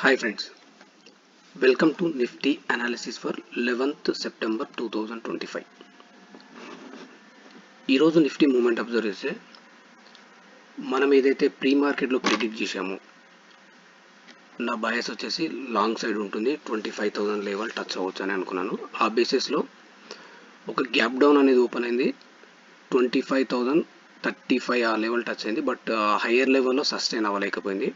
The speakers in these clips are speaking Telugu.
Hi friends, welcome to Nifty analysis for 11th September 2025. ఈరోజు నిఫ్టీ మూమెంట్ అబ్జర్వ్ చేస్తే మనం ఏదైతే ప్రీ మార్కెట్లో ప్రిడిక్ట్ చేసామో నా బయాస్ వచ్చేసి లాంగ్ సైడ్ ఉంటుంది 25,000 లెవెల్ టచ్ అవ్వచ్చు అని అనుకున్నాను. ఆ బేసిస్లో ఒక గ్యాప్ డౌన్ అనేది ఓపెన్ అయింది, 25,035 ఆ లెవెల్ టచ్ అయింది. బట్ హయ్యర్ లెవెల్లో సస్టైన్ అవ్వలేకపోయింది.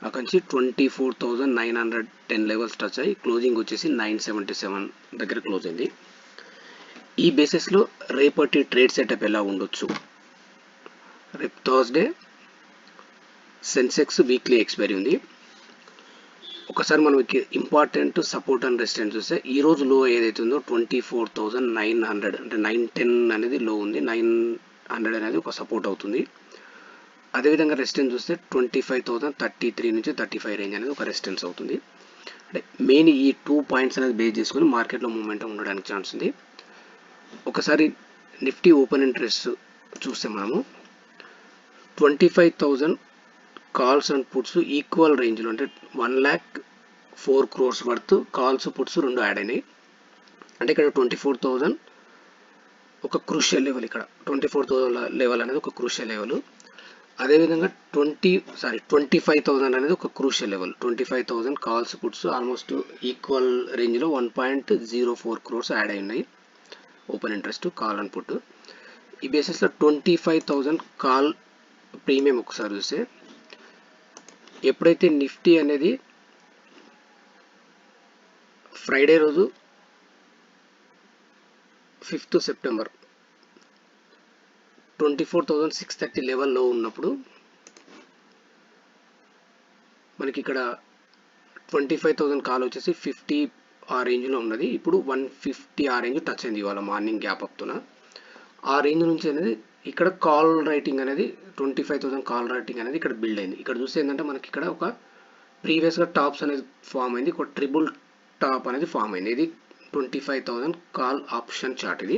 అక్కడి నుంచి 24,910 లెవెల్స్ టచ్ అయ్యి క్లోజింగ్ వచ్చేసి 977 దగ్గర క్లోజ్ అయింది. ఈ బేసిస్లో రేపటి ట్రేడ్ సెటప్ ఎలా ఉండొచ్చు? రేపు థర్స్డే సెన్సెక్స్ వీక్లీ ఎక్స్పైరీ ఉంది. ఒకసారి మనం ఇంపార్టెంట్ సపోర్ట్ అండ్ రెసిస్టెన్స్ చూస్తే ఈ రోజు లో ఏదైతే ఉందో 24,900 అంటే 910 అనేది లో ఉంది, 900 అనేది ఒక సపోర్ట్ అవుతుంది. అదేవిధంగా రెసిస్టెన్స్ చూస్తే 25,033 నుంచి 35 రేంజ్ అనేది ఒక రెసిస్టెన్స్ అవుతుంది. అంటే మెయిన్ ఈ 2 పాయింట్స్ అనేది బేస్ చేసుకుని మార్కెట్లో మూమెంటం ఉండడానికి ఛాన్స్ ఉంది. ఒకసారి నిఫ్టీ ఓపెన్ ఇంట్రెస్ట్ చూస్తే మనము 25,000 కాల్స్ అండ్ పుట్స్ ఈక్వల్ రేంజ్లో అంటే 1,04 crores వర్త్ కాల్స్ పుట్స్ రెండు యాడ్ అయినాయి. అంటే ఇక్కడ 24,000 ఒక క్రూషియల్ లెవెల్, ఇక్కడ 24,000 లెవెల్ అనేది ఒక క్రూషియల్ లెవెల్. అదేవిధంగా 25,000 అనేది ఒక crucial level. 25,000 calls puts almost equal రేంజ్లో 1.04 crores యాడ్ అయి ఉన్నాయి open interest call and put. ఈ బేసిస్లో 25,000 కాల్ ప్రీమియం ఒకసారి చూస్తే ఎప్పుడైతే నిఫ్టీ అనేది ఫ్రైడే రోజు 5th సెప్టెంబర్ 24,630 లెవెల్లో ఉన్నప్పుడు మనకి ఇక్కడ 25,000 కాల్ వచ్చేసి 50 ఆ రేంజ్లో ఉన్నది. ఇప్పుడు 150 ఆ రేంజ్ టచ్ అయింది ఇవాళ మార్నింగ్ గ్యాప్ అప్తున. ఆ రేంజ్ నుంచి అనేది ఇక్కడ కాల్ రైటింగ్ అనేది 25,000 కాల్ రైటింగ్ అనేది ఇక్కడ బిల్డ్ అయింది. ఇక్కడ చూస్తే ఏంటంటే మనకి ఇక్కడ ఒక ప్రీవియస్గా టాప్స్ అనేది ఫామ్ అయింది, ఒక ట్రిపుల్ టాప్ అనేది ఫామ్ అయింది. ఇది 25,000 కాల్ ఆప్షన్ చార్ట్. ఇది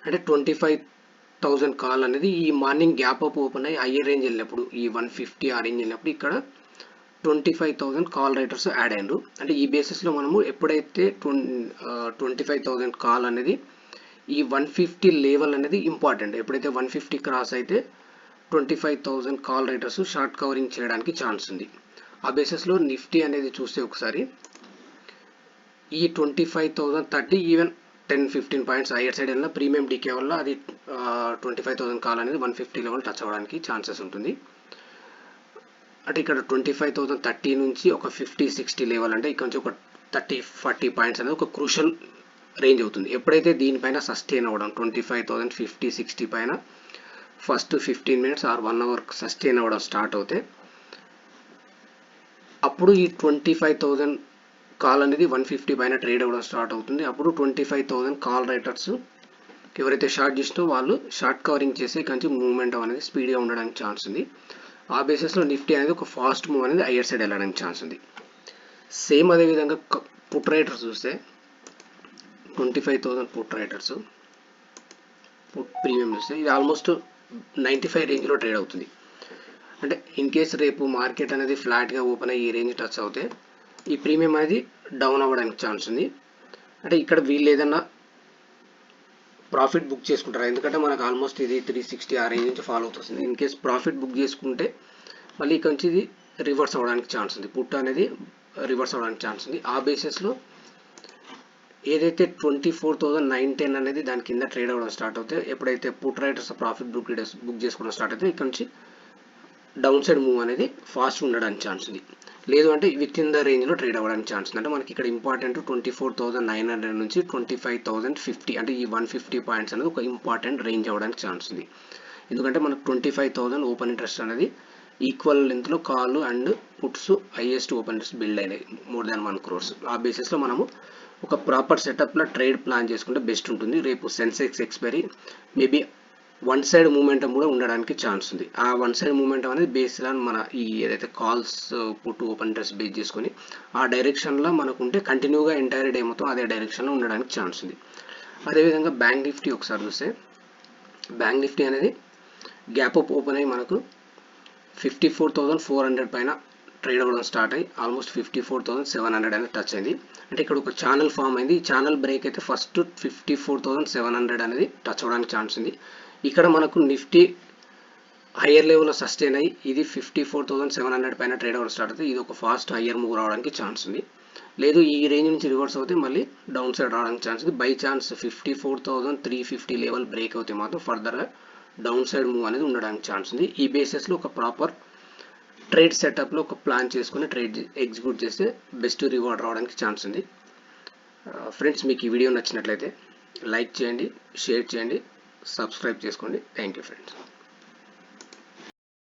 అంటే 25,000 కాల్ అనేది ఈ మార్నింగ్ గ్యాప్ అప్ ఓపెన్ అయ్యి హయ్యర్ రేంజ్ వెళ్ళినప్పుడు ఈ 150 ఆ రేంజ్ వెళ్ళినప్పుడు ఇక్కడ 25,000 కాల్ రైటర్స్ యాడ్ అయ్యారు. అంటే ఈ బేసిస్లో మనము ఎప్పుడైతే 25,000 కాల్ అనేది ఈ 150 లెవెల్ అనేది ఇంపార్టెంట్, ఎప్పుడైతే 150 క్రాస్ అయితే 25,000 కాల్ రైటర్స్ షార్ట్ కవరింగ్ చేయడానికి ఛాన్స్ ఉంది. ఆ బేసిస్లో నిఫ్టీ అనేది చూస్తే ఒకసారి ఈ 25,030 ఈవెన్ 10-15 పాయింట్స్ హైయర్ సైడ్ వెళ్ళిన ప్రీమియం డీకే వల్ల అది 25,000 కాల్ అనేది 150 లెవెల్ టచ్ అవ్వడానికి ఛాన్సెస్ ఉంటుంది. అంటే ఇక్కడ 25,030 నుంచి ఒక 50-60 లెవెల్ అంటే ఇక్కడ నుంచి ఒక 30-40 పాయింట్స్ అనేది ఒక క్రూషియల్ రేంజ్ అవుతుంది. ఎప్పుడైతే దీనిపైన సస్టైన్ అవ్వడం 25,050-60 పైన first 15 minutes or 1 hour sustain అవ్వడం స్టార్ట్ అవుతే అప్పుడు ఈ 25,000 కాల్ అనేది 150 పైన ట్రేడ్ అవ్వడం స్టార్ట్ అవుతుంది. అప్పుడు 25,000 కాల్ రైటర్స్ ఎవరైతే షార్ట్ చేసినో వాళ్ళు షార్ట్ కవరింగ్ చేసి కొంచెం మూవ్మెంట్ అనేది స్పీడ్గా ఉండడానికి ఛాన్స్ ఉంది. ఆ బేసిస్లో నిఫ్టీ అనేది ఒక ఫాస్ట్ మూవ్ అనేది హైయర్ సైడ్ వెళ్ళడానికి ఛాన్స్ ఉంది. సేమ్ అదేవిధంగా పుట్ రైటర్స్ చూస్తే 25,000 పుట్ రైటర్స్ పుట్ ప్రీమియం చూస్తే ఇది ఆల్మోస్ట్ 95 రేంజ్లో ట్రేడ్ అవుతుంది. అంటే ఇన్ కేస్ రేపు మార్కెట్ అనేది ఫ్లాట్గా ఓపెన్ అయ్యి ఈ రేంజ్ టచ్ అవుతే ఈ ప్రీమియం అనేది డౌన్ అవ్వడానికి ఛాన్స్ ఉంది. అంటే ఇక్కడ వీళ్ళు ఏదన్నా ప్రాఫిట్ బుక్ చేసుకుంటారు, ఎందుకంటే మనకు ఆల్మోస్ట్ ఇది 360 ఆ రేంజ్ నుంచి ఫాలో అవుతుంది. ఇన్ కేస్ ప్రాఫిట్ బుక్ చేసుకుంటే మళ్ళీ ఇక్కడ నుంచి ఇది రివర్స్ అవ్వడానికి ఛాన్స్ ఉంది, పుట్ అనేది రివర్స్ అవ్వడానికి ఛాన్స్ ఉంది. ఆ బేసిస్లో ఏదైతే 24,910 అనేది దాని కింద ట్రేడ్ అవ్వడం స్టార్ట్ అవుతే ఎప్పుడైతే పుట్ రైటర్స్ ప్రాఫిట్ బుక్ చేసుకోవడం స్టార్ట్ అయితే ఇక్కడ నుంచి డౌన్ సైడ్ మూవ్ అనేది ఫాస్ట్ ఉండడానికి ఛాన్స్ ఉంది. లేదు అంటే విత్ ఇన్ ద రేంజ్లో ట్రేడ్ అవ్వడానికి ఛాన్స్ ఉంది. అంటే మనకి ఇక్కడ ఇంపార్టెంట్ 24,900 నుంచి 25,050 అంటే ఈ 150 పాయింట్స్ అనేది ఒక ఇంపార్టెంట్ రేంజ్ అవ్వడానికి ఛాన్స్ ఉంది. ఎందుకంటే మనకు 25,000 ఓపెన్ ఇంట్రెస్ట్ అనేది ఈక్వల్ లెంత్లో call and puts highest open interest build అయినాయి, more than 1 crores. ఆ బేసిస్లో మనము ఒక ప్రాపర్ సెటప్లో ట్రేడ్ ప్లాన్ చేసుకుంటే బెస్ట్ ఉంటుంది. రేపు Sensex expiry maybe one side momentum కూడా ఉండడానికి ఛాన్స్ ఉంది. ఆ వన్ సైడ్ మూమెంటం అనేది బేస్డ్ ఆన్ మన ఈ ఏదైతే calls put open interest base చేసుకొని ఆ డైరెక్షన్లో మనకు ఉంటే కంటిన్యూగా ఎంటైర్ డే మొత్తం అదే డైరెక్షన్లో ఉండడానికి ఛాన్స్ ఉంది. అదేవిధంగా బ్యాంక్ నిఫ్టీ ఒకసారి చూస్తే బ్యాంక్ నిఫ్టీ అనేది గ్యాప్ అప్ ఓపెన్ అయ్యి మనకు 54,400 పైన ట్రేడ్ అవ్వడం స్టార్ట్ అయ్యి ఆల్మోస్ట్ 54,700 అనేది టచ్ అయింది. అంటే ఇక్కడ ఒక ఛానల్ ఫామ్ అయింది. ఈ ఛానల్ బ్రేక్ అయితే ఫస్ట్ 54,700 అనేది టచ్ అవ్వడానికి ఛాన్స్ ఉంది. ఇక్కడ మనకు నిఫ్టీ హయ్యర్ లెవెల్లో సస్టైన్ అయ్యి ఇది 54,700 పైన ట్రేడ్ అవ్వడం స్టార్ట్ అవుతుంది. ఇది ఒక ఫాస్ట్ హయ్యర్ మూవ్ రావడానికి ఛాన్స్ ఉంది. లేదు ఈ రేంజ్ నుంచి రివర్స్ అవుతే మళ్ళీ డౌన్ సైడ్ రావడానికి ఛాన్స్ ఉంది. బై ఛాన్స్ 54,350 లెవెల్ బ్రేక్ అవుతే మాత్రం ఫర్దర్గా డౌన్ సైడ్ మూవ్ అనేది ఉండడానికి ఛాన్స్ ఉంది. ఈ బేసిస్లో ఒక ప్రాపర్ ట్రేడ్ సెటప్లో ఒక ప్లాన్ చేసుకుని ట్రేడ్ ఎగ్జిక్యూట్ చేస్తే బెస్ట్ రివార్డ్ రావడానికి ఛాన్స్ ఉంది. ఫ్రెండ్స్, మీకు ఈ వీడియో నచ్చినట్లయితే లైక్ చేయండి, షేర్ చేయండి, సబ్స్క్రైబ్ చేసుకోండి. Thank you friends.